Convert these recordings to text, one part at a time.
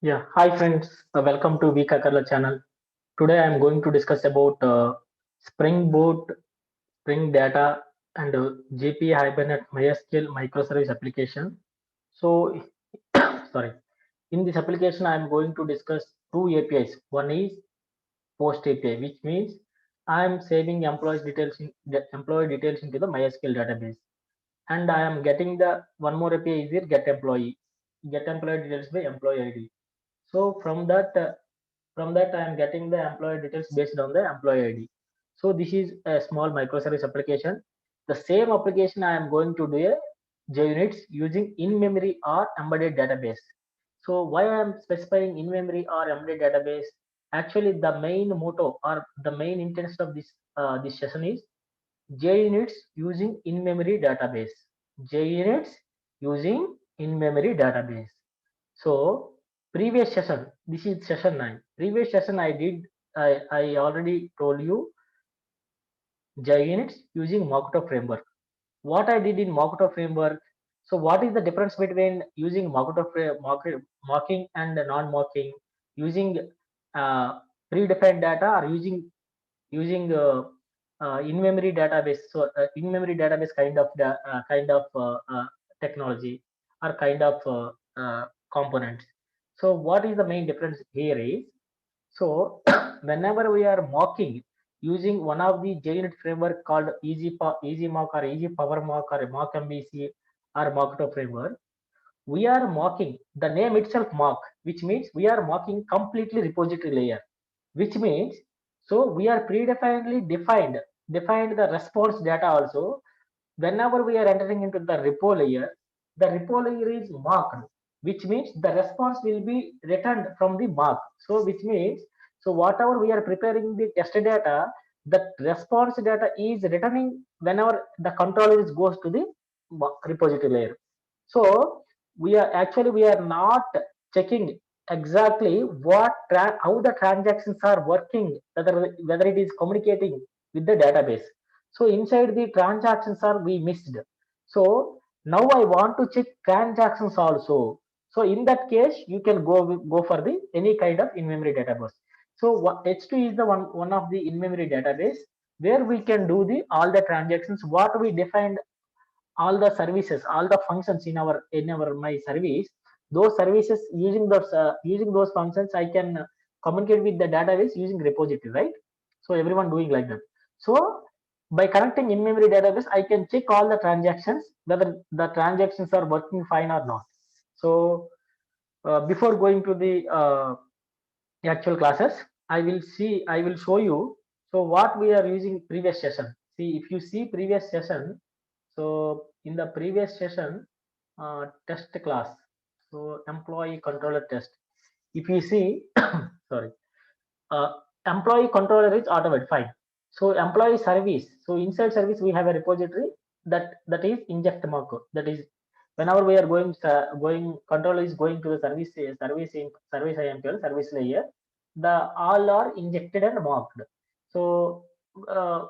Yeah, hi friends, welcome to Vikakarla channel. Today I am going to discuss about Spring Boot, Spring Data, and GPA Hibernate MySQL microservice application. So, sorry. In this application, I am going to discuss two APIs. One is Post API, which means I am saving employee details into the MySQL database, and I am getting the one more API is here Get employee details by employee ID. So from that I am getting the employee details based on the employee ID. So this is a small microservice application. The same application I am going to do a JUnits using in-memory or embedded database. So why I am specifying in-memory or embedded database? Actually, the main motto or the main intention of this session is JUnits using in-memory database. JUnits using in-memory database. So previous session, this is session 9. Previous session I already told you JUnits using Mockto framework. What I did in Mockto framework. So what is the difference between using mocking and non-mocking? Using uh, predefined data or using in-memory database. So in-memory database kind of technology or kind of components. So what is the main difference here is, so whenever we are mocking using one of the JUnit framework called EasyMock or Easy Power Mock or Mock MVC or Mockto framework, we are mocking the name itself mock, which means we are mocking completely repository layer, which means so we are predefinedly defined the response data also. Whenever we are entering into the repo layer is marked, which means the response will be returned from the mark. So which means, so whatever we are preparing the test data, the response data is returning whenever the controller is goes to the repository layer. So we are not checking exactly how the transactions are working, whether it is communicating with the database. So inside the transactions are we missed. So now I want to check transactions also. So in that case, you can go for the any kind of in-memory database. So H2 is the one of the in-memory database where we can do the all the transactions what we defined, all the services, all the functions in our my service. Those services using those functions, I can communicate with the database using repository, right? So everyone doing like that. So by connecting in-memory database, I can check all the transactions whether the transactions are working fine or not. So before going to the actual classes, I will show you so what we are using previous session. See, if you see previous session, so in the previous session, test class, so employee controller test, if you see sorry, uh, employee controller is automated, fine. So employee service, so inside service we have a repository that is inject markup, that is whenever we are going controller is going to the service IMPL service layer, the all are injected and marked. So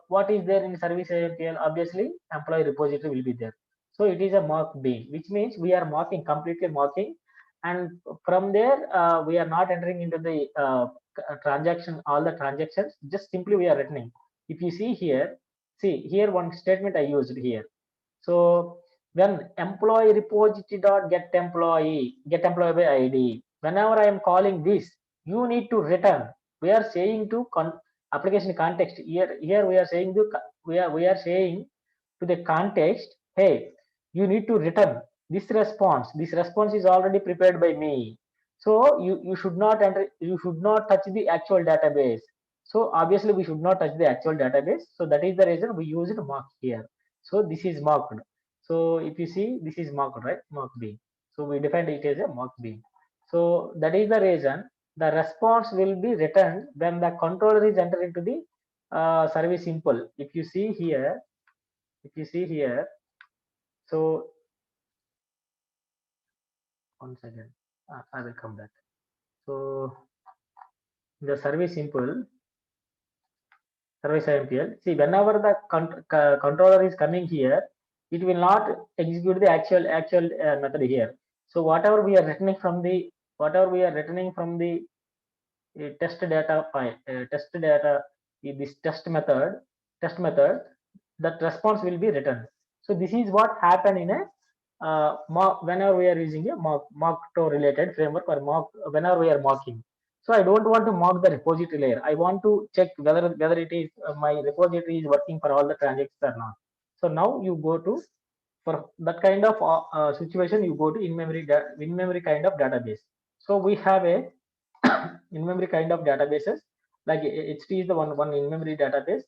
what is there in service IMPL? Obviously employee repository will be there. So it is a mark bean, which means we are marking, completely marking, and from there we are not entering into the transaction, all the transactions, just simply we are returning. If you see here, see here one statement I used here. So when employee repository dot get employee by id, whenever I am calling this, you need to return. We are saying to application context here we are saying we are saying to the context, hey, you need to return this response is already prepared by me. So you should not enter, you should not touch the actual database. So obviously we should not touch the actual database, so that is the reason we use it mark here. So this is marked. So if you see, this is marked, right? Mark bean. So we defined it as a mark bean. So that is the reason the response will be returned when the controller is entered into the service simple. If you see here, if you see here, so one second, I will come back. So the service simple, service IMPL. See, whenever the controller is coming here, it will not execute the actual method here. So whatever we are returning from the whatever we are returning from the test data file, test data, this test method, that response will be returned. So this is what happened in a whenever we are using a mock to related framework, or mock whenever we are mocking. So I don't want to mock the repository layer. I want to check whether it is my repository is working for all the transactions or not. So now you go to, for that kind of situation, you go to in-memory kind of database. So we have a in-memory kind of databases, like HT is the one in-memory database.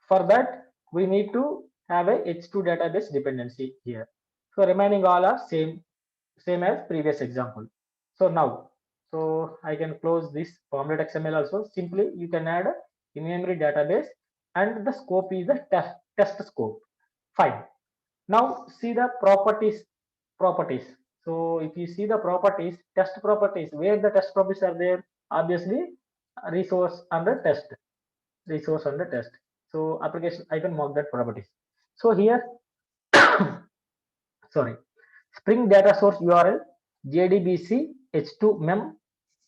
For that, we need to have a H2 database dependency here. So remaining all are same as previous example. So now, so I can close this form.xml also. Simply you can add a in-memory database, and the scope is the test scope. Fine. Now see the properties. So if you see the properties, test properties, where the test properties are there, obviously resource under test, resource under test. So application, I can mark that properties. So here, sorry, Spring data source URL JDBC H2 mem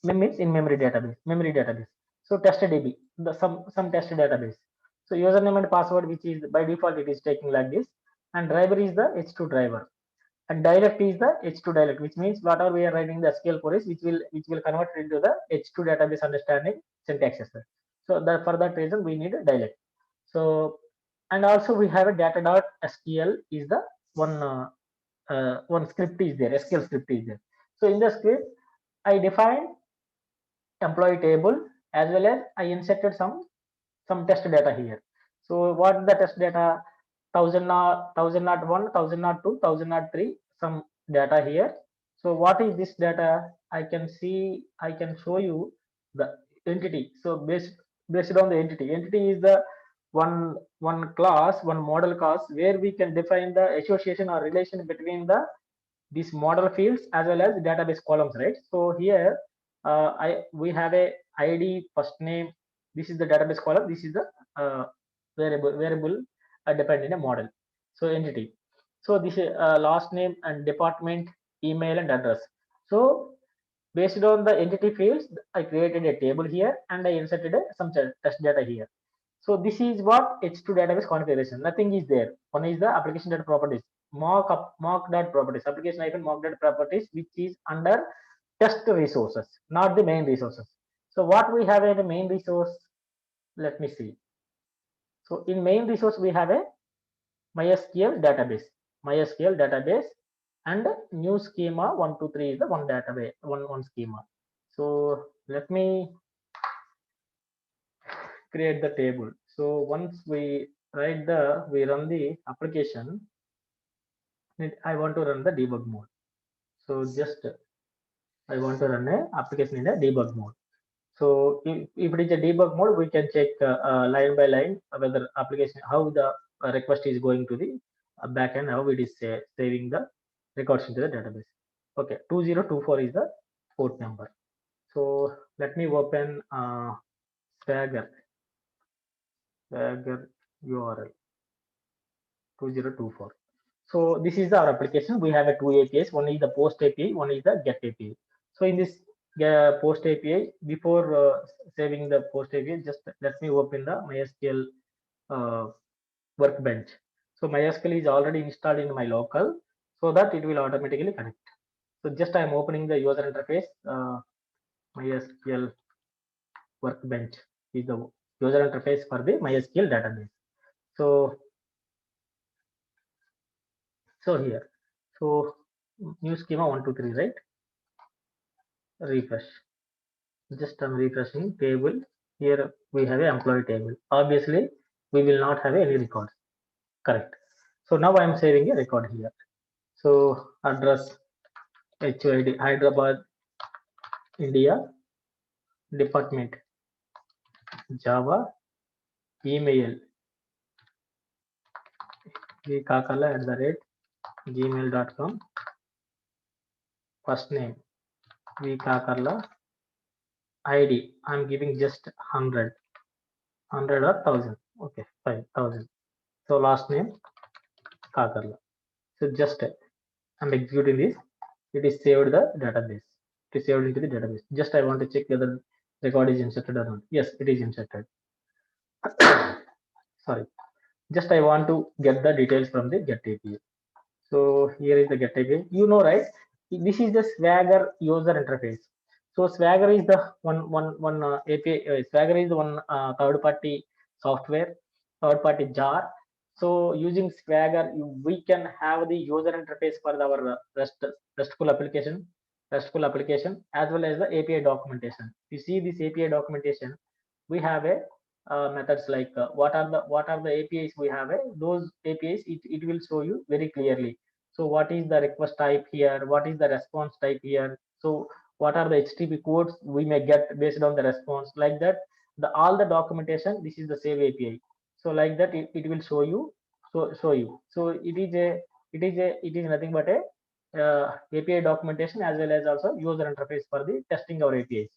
means in memory database. So testDB, the some test database. So username and password, which is by default it is taking like this, and driver is the H2 driver, and dialect is the H2 dialect, which means whatever we are writing the SQL queries, which will convert into the H2 database understanding syntaxes. So that for that reason we need a dialect. So, and also we have a data.sql is the one one script is there, SQL script is there. So in the script, I defined employee table, as well as I inserted some test data here. So what is the test data? 1001, 1002, 1003, some data here. So what is this data? I can show you the entity. So based on the entity is the one class, one model class, where we can define the association or relation between the these model fields as well as database columns, right? So here we have a ID, first name. This is the database column. This is the variable dependent a model. So entity. So this is last name and department, email and address. So based on the entity fields, I created a table here and I inserted some test data here. So this is what H2 database configuration. Nothing is there. One is the application data properties, mock dot properties, application hyphen mock dot properties, which is under test resources, not the main resources. So what we have in the main resource, let me see. So in main resource we have a MySQL database, and new schema 123 is the one database, one schema. So let me create the table. So once we run the application, I want to run the debug mode. So just I want to run a application in a debug mode. So if it is a debug mode, we can check line by line whether application, how the request is going to the backend, how it is saving the records into the database. Okay, 2024 is the port number. So let me open Swagger URL 2024. So this is our application. We have a two APIs. One is the post API, one is the get API. So in this post API, before saving the post API, just let me open the MySQL workbench. So MySQL is already installed in my local, so that it will automatically connect. So just I am opening the user interface. MySQL workbench is the user interface for the MySQL database. So here, so new schema 123, right? Refresh. Just I'm refreshing table. Here we have an employee table. Obviously, we will not have any records. Correct. So now I am saving a record here. So address HOID Hyderabad, India, department Java, email vkakala@gmail.com, first name vkakala, ID I'm giving just 100 or 1000. Okay, fine, 1000. So last name Kakarla. So just I'm executing this. It is saved the database it is saved into the database. Just I want to check whether record is inserted or not. Yes, it is inserted. Sorry. Just I want to get the details from the get API. So here is the get API. You know, right? This is the Swagger user interface. So Swagger is the one API. Swagger is the one third party software, third party jar. So using Swagger, we can have the user interface for our RESTful application, as well as the API documentation. You see this API documentation, we have a methods like what are the APIs we have. Those APIs it will show you very clearly. So what is the request type here? What is the response type here? So what are the HTTP codes we may get based on the response, like that. The all the documentation. This is the save API. So like that it will show you. So it is nothing but a API documentation as well as also user interface for the testing our APIs.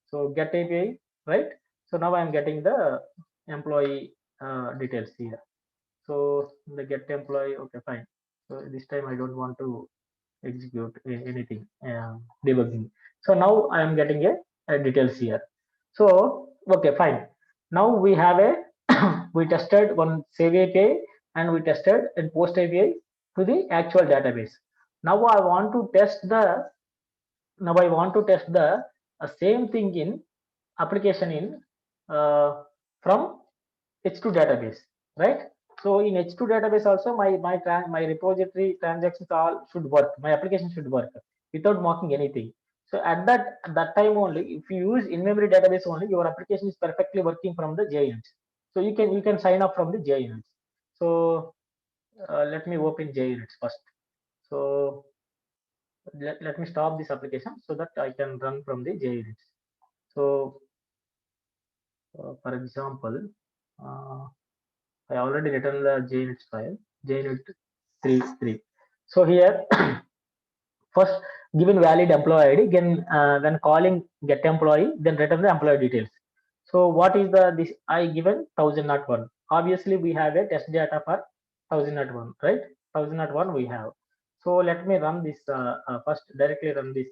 So get API, right? So now I'm getting the employee details here. So the get employee, okay, fine. So this time I don't want to execute anything, debugging. So now I am getting a details here. So okay, fine. Now we have a we tested one save API and we tested and post API to the actual database. Now I want to test the same thing in application in from H2 database, right? So in H2 database also my repository transactions all should work. My application should work without marking anything. So at that time only, if you use in-memory database only, your application is perfectly working from the JUnits. So you can sign up from the JUnits. So let me open JUnits first. So let me stop this application so that I can run from the JUnits. So for example, uh, I already written the JUnit file, JUnit 3.3. So here, first given valid employee ID, then when calling get employee, then return the employee details. So what is the this I given 1001. Obviously we have a test data for 1001, right? 1001 we have. So let me run this first directly run this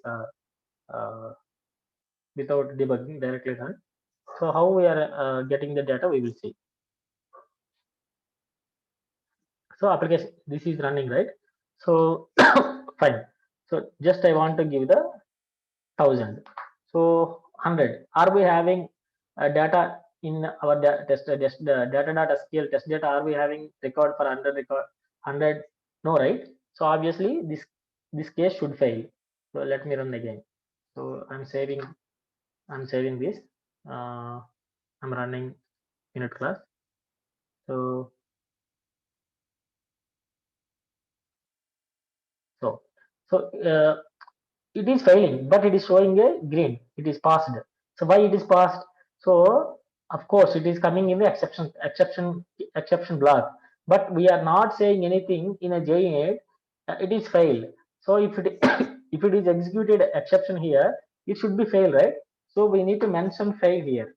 without debugging, directly run. So how we are getting the data, we will see. So application, this is running, right? So fine. So just I want to give the 1000. So 100. Are we having data in our data.sql test data? Are we having record for 100 record 100? No, right? So obviously this case should fail. So let me run again. So I'm saving this. I'm running unit class. So so so it is failing, but it is showing a green. It is passed. So why it is passed? So of course it is coming in the exception block, but we are not saying anything in a JUnit. It is failed. So if it if it is executed exception here, it should be fail, right? So we need to mention fail here.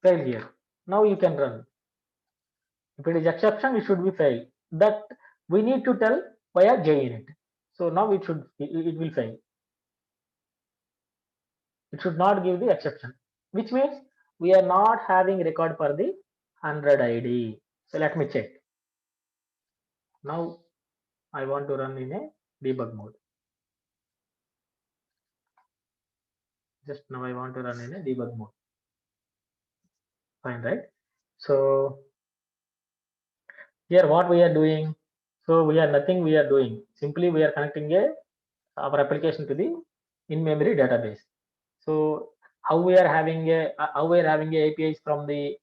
Fail here. Now you can run. If it is exception, it should be fail. That we need to tell via JUnit. So now it will fail. It should not give the exception, which means we are not having record for the 100 ID. So let me check. Now I want to run in a debug mode. Just now I want to run in a debug mode. Fine, right? So here what we are doing? So we are nothing we are doing. Simply we are connecting our application to the in-memory database. So how we are having a APIs from the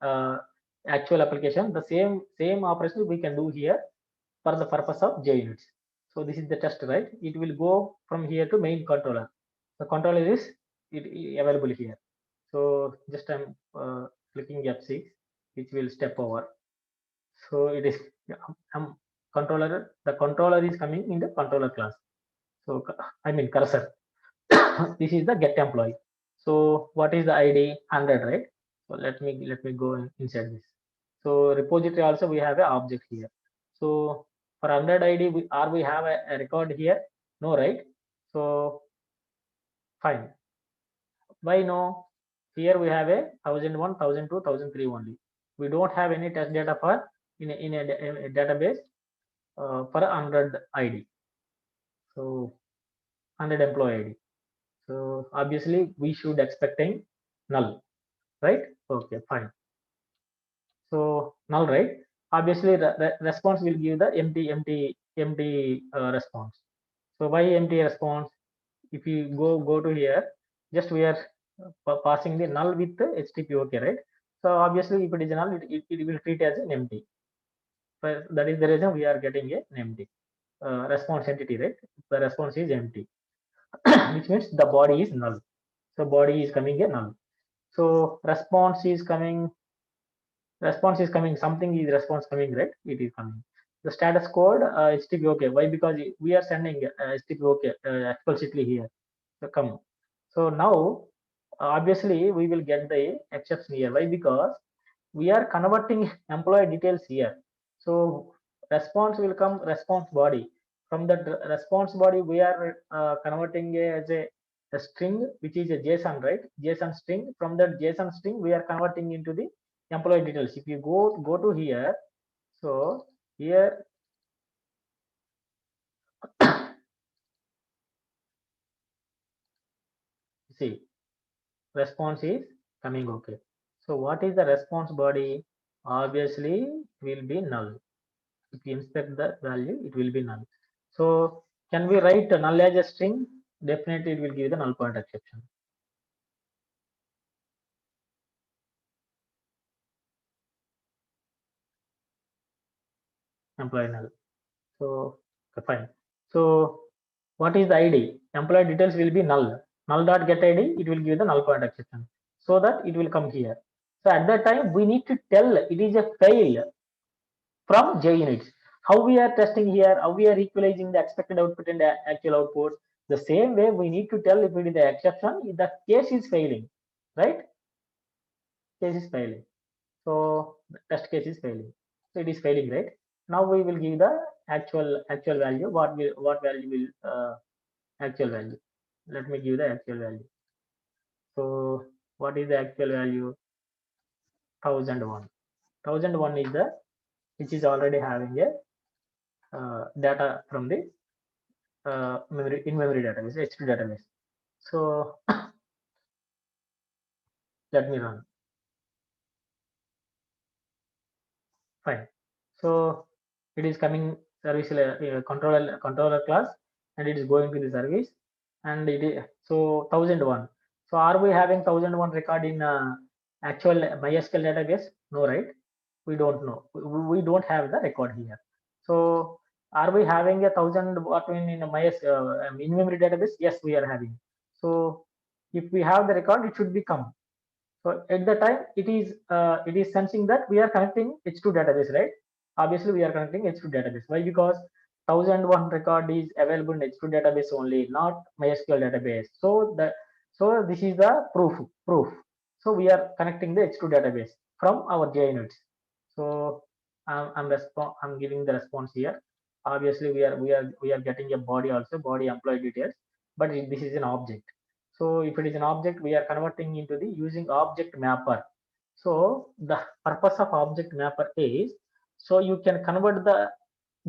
actual application, the same operation we can do here for the purpose of JUnits. So this is the test, right? It will go from here to main controller. The controller is available here. So just I'm clicking F6, which will step over. So it is controller. The controller is coming in the controller class. So I mean cursor. This is the get employee. So what is the ID? 100, right? So let me go inside this. So repository also we have an object here. So For 100 ID, we have a record here? No, right? So fine. Why no? Here we have a 1001, 1002, 1003 only. We don't have any test data for in a database for 100 ID. So 100 employee ID. So obviously we should expecting null, right? Okay, fine. So null, right? Obviously response will give the empty response. So why empty response? If you go to here, just we are passing the null with the HTTP, okay, right? So obviously if it is null, it will treat as an empty. So that is the reason we are getting an empty response entity, right? The response is empty, which means the body is null. So body is coming a null. So response is coming, something is response coming, right? It is coming. The status code HTTP, okay. Why? Because we are sending HTTP, okay, explicitly here. So come. So now obviously we will get the exception here. Why? Because we are converting employee details here. So response will come response body. From that response body, we are converting as a string, which is a JSON, right? JSON string. From that JSON string, we are converting into the employee details. If you go to here, so here see response is coming, okay. So what is the response body? Obviously will be null. If you inspect the value, it will be null. So can we write null as a string? Definitely it will give the null pointer exception. Employee null. So okay, fine. So what is the ID? Employee details will be null. Null dot get ID, it will give the null pointer exception. So that it will come here. So at that time we need to tell it is a fail from JUnits. How we are testing here, how we are equalizing the expected output and the actual output. The same way we need to tell if it is the exception, if the case is failing, right? Case is failing. So the test case is failing. So it is failing, right? Now we will give the actual value. What value will actual value? Let me give the actual value. So what is the actual value? 1001. 1001 is the which is already having a data from the memory in memory database, H2 database. So let me run. Fine. So it is coming service controller class, and it is going to the service, and it is so 1001. So are we having 1001 record in actual MySQL database? No, right? We don't know. We don't have the record here. So are we having a 1000 what in in memory database? Yes, we are having. So if we have the record, it should become. So at the time, it is sensing that we are connecting H2 database, right? Obviously, we are connecting H2 database. Why? Because 1001 record is available in H2 database only, not MySQL database. So this is the proof. So we are connecting the H2 database from our JUnits. So I'm giving the response here. Obviously, we are getting a body also, body employee details, but this is an object. So if it is an object, we are converting into the using object mapper. So the purpose of object mapper is so you can convert the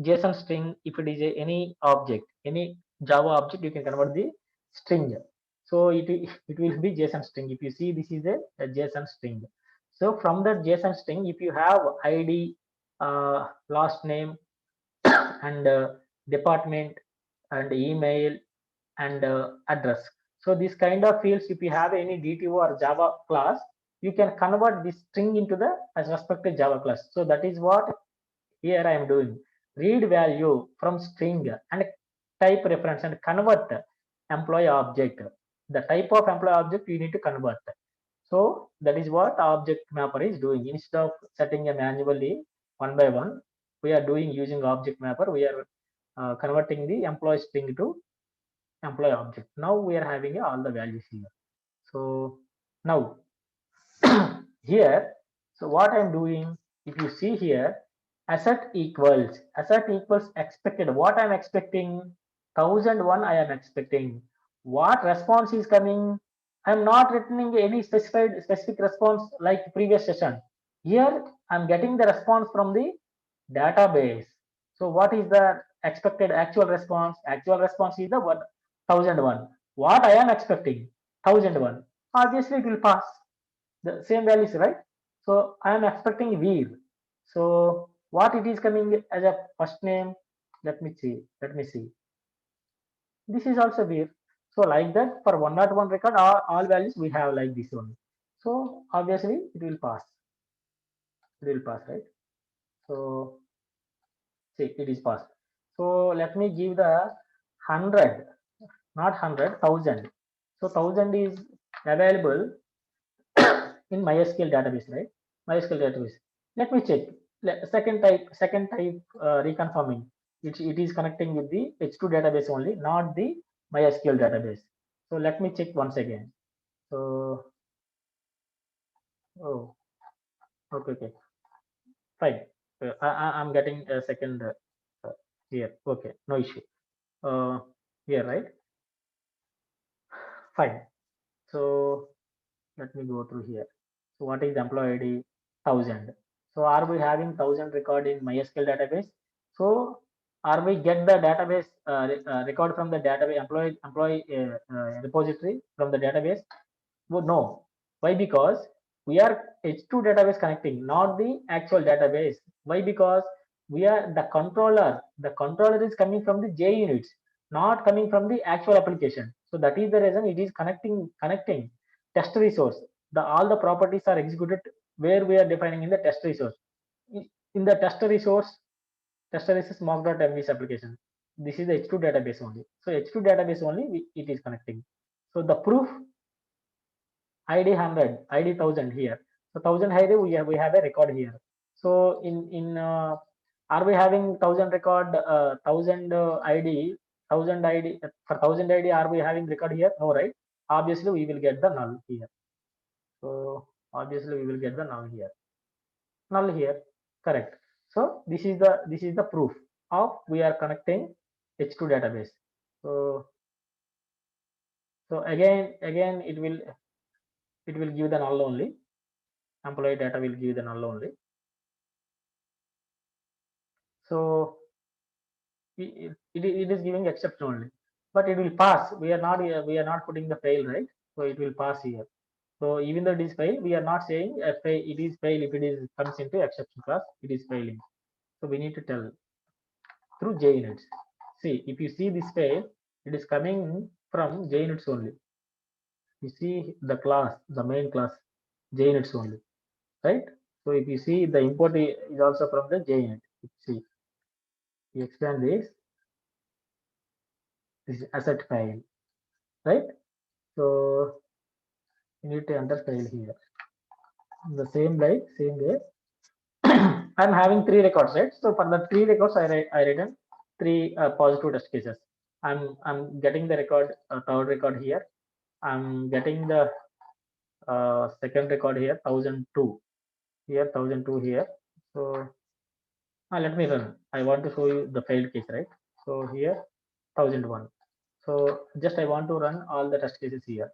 JSON string if it is any object, any Java object, you can convert the string. So it will be JSON string. If you see, this is a JSON string. So from that JSON string, if you have ID, last name, and department, and email, and address. So this kind of fields, if you have any DTO or Java class, you can convert this string into the as respective Java class. So that is what here I am doing. Read value from string and type reference and convert employee object. The type of employee object you need to convert. So that is what object mapper is doing. Instead of setting a manually one by one, we are doing using object mapper. We are converting the employee string to employee object. Now we are having all the values here. So now here, so what I'm doing, if you see here, asset equals expected. What I'm expecting? 1001 I am expecting. What response is coming? I'm not returning any specific response like previous session. Here I'm getting the response from the database. So what is the expected actual response? Actual response is the 1001. What I am expecting? 1001. Obviously it will pass. The same values, right? So I am expecting Veer. So what it is coming as a first name? Let me see. Let me see. This is also Veer. So like that for 101 record, all values we have like this one. So obviously it will pass. It will pass, right? So see, it is passed. So let me give the 100, not 100, 1000. So 1000 is available in MySQL database, right? MySQL database. Let me check. Second type reconfirming. It is connecting with the H2 database only, not the MySQL database. So let me check once again. So, oh, okay, okay, fine. I'm getting a second here. Okay, no issue. Here, right? Fine. So let me go through here. So what is employee ID? 1000. So are we having 1000 record in MySQL database? So are we get the database record from the database employee repository from the database? Well, no. Why? Because we are H2 database connecting, not the actual database. Why? Because we are the controller. The controller is coming from the JUnits, not coming from the actual application. So that is the reason it is connecting test resource. The all the properties are executed where we are defining in the test resource. In the test resource mock.mvc application. This is the H2 database only. So H2 database only it is connecting. So the proof ID 100, ID 1000 here. So 1000 ID we have a record here. So in are we having 1000 record 1000 ID 1000 ID for 1000 ID are we having record here? No, right? Obviously we will get the null here. So obviously we will get the null here, correct. So this is the proof of we are connecting H2 database. So again it will give the null only. Employee data will give the null only. So it is giving exception only, but it will pass. We are not putting the fail, right? So it will pass here. So even though it is fail, we are not saying a fail. It is fail if it is comes into exception class. It is failing. So we need to tell through JUnits. See, if you see this fail, it is coming from JUnits only. You see the class, the main class, JUnits only, right? So if you see the import is also from the JUnit. See, you expand this is asset file, right? So you need to enter file here. The same way. I'm having 3 records, right? So for the 3 records, I written 3 positive test cases. I'm getting the record, third record here. I'm getting the second record here, 1002 here, 1002 here. So let me run. I want to show you the failed case, right? So here 1001. So just I want to run all the test cases here.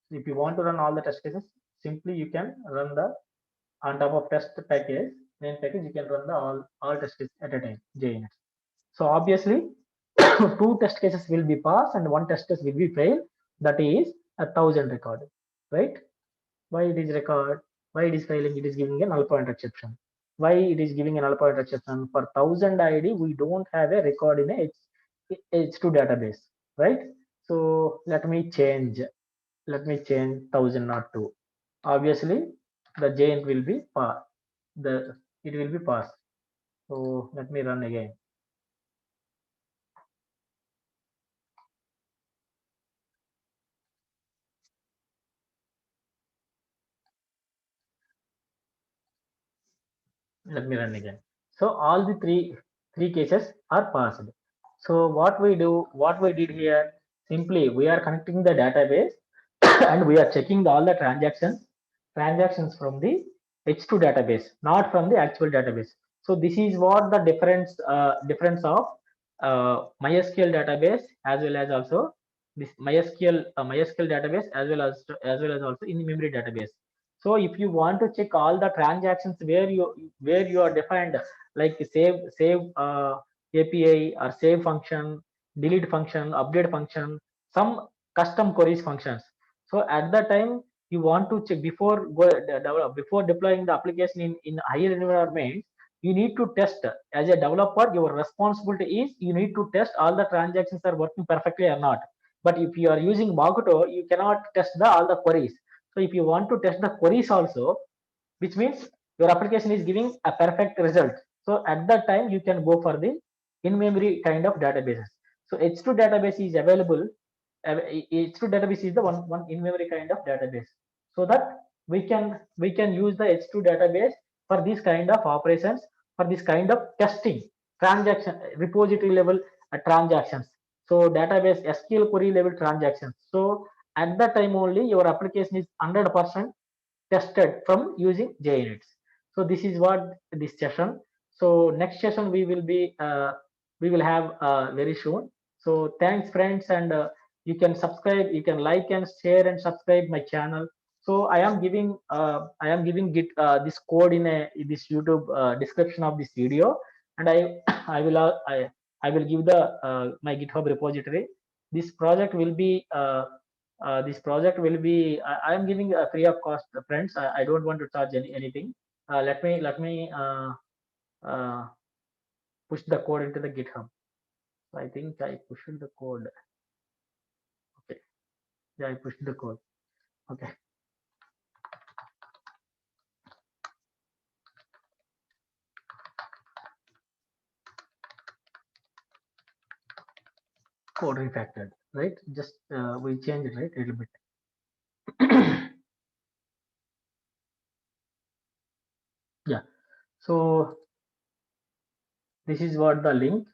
If you want to run all the test cases, simply you can run the on top of test package, main package, you can run the all test cases at a time, JNet. So obviously, 2 test cases will be passed and 1 test case will be failed. That is 1000 record, right? Why it is record? Why it is failing? It is giving a null pointer exception. Why it is giving a null pointer exception? For 1000 ID, we don't have a record in a H2 database, right? So let me change. Let me change 1000 not 2. Obviously, the JNet will be it will be passed. So let me run again. Let me run again. So all the three cases are passed. So what we did here, simply we are connecting the database and we are checking all the transactions from the H2 database, not from the actual database. So this is what the difference of MySQL database as well as also this MySQL database as well as also in memory database. So if you want to check all the transactions where you are defined like save API or save function, delete function, update function, some custom queries functions. So at the time you want to check before deploying the application in higher environment, you need to test. As a developer, your responsibility is you need to test all the transactions are working perfectly or not. But if you are using Mockito, you cannot test all the queries. So if you want to test the queries also, which means your application is giving a perfect result, so at that time you can go for the in-memory kind of databases. So H2 database is available. H2 database is the one in-memory kind of database, so that we can use the H2 database for this kind of operations, for this kind of testing transaction repository level transactions. So database SQL query level transactions. So at that time only your application is 100% tested from using JUnits. So this is what this session. So next session we will have very soon. So thanks friends, and you can subscribe, you can like and share and subscribe my channel. So I am giving Git this code in this YouTube description of this video, and I will I will give the my GitHub repository. This project will be I am giving a free of cost, friends. I don't want to charge anything. Let me uh, push the code into the GitHub. So I think I pushed the code. Okay, yeah, I pushed the code. Okay, code refactored, right? Just we change it, right, a little bit. Yeah. So this is what the link.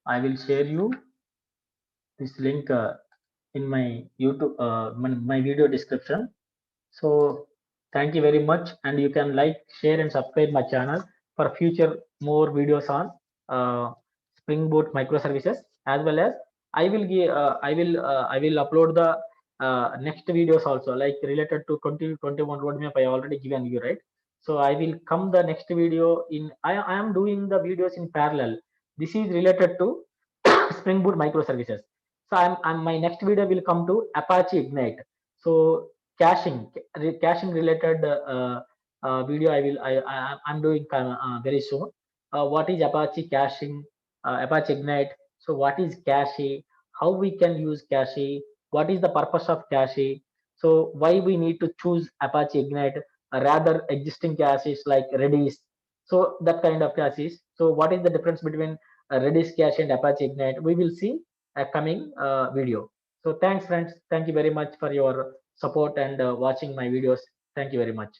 I will share you this link in my YouTube my video description. So thank you very much, and you can like, share, and subscribe my channel for future more videos on Spring Boot microservices, as well as I will upload the next videos also, like related to 2021 roadmap. I already given you, right. So I will come the next video in. I am doing the videos in parallel. This is related to Spring Boot microservices. So I'm my next video will come to Apache Ignite. So caching related video I'm doing very soon. What is Apache caching, Apache Ignite? So what is cache? How we can use cache? What is the purpose of cache? So why we need to choose Apache Ignite rather existing caches like Redis? So that kind of caches. So what is the difference between Redis cache and Apache Ignite? We will see a coming video. So thanks friends. Thank you very much for your support and watching my videos. Thank you very much.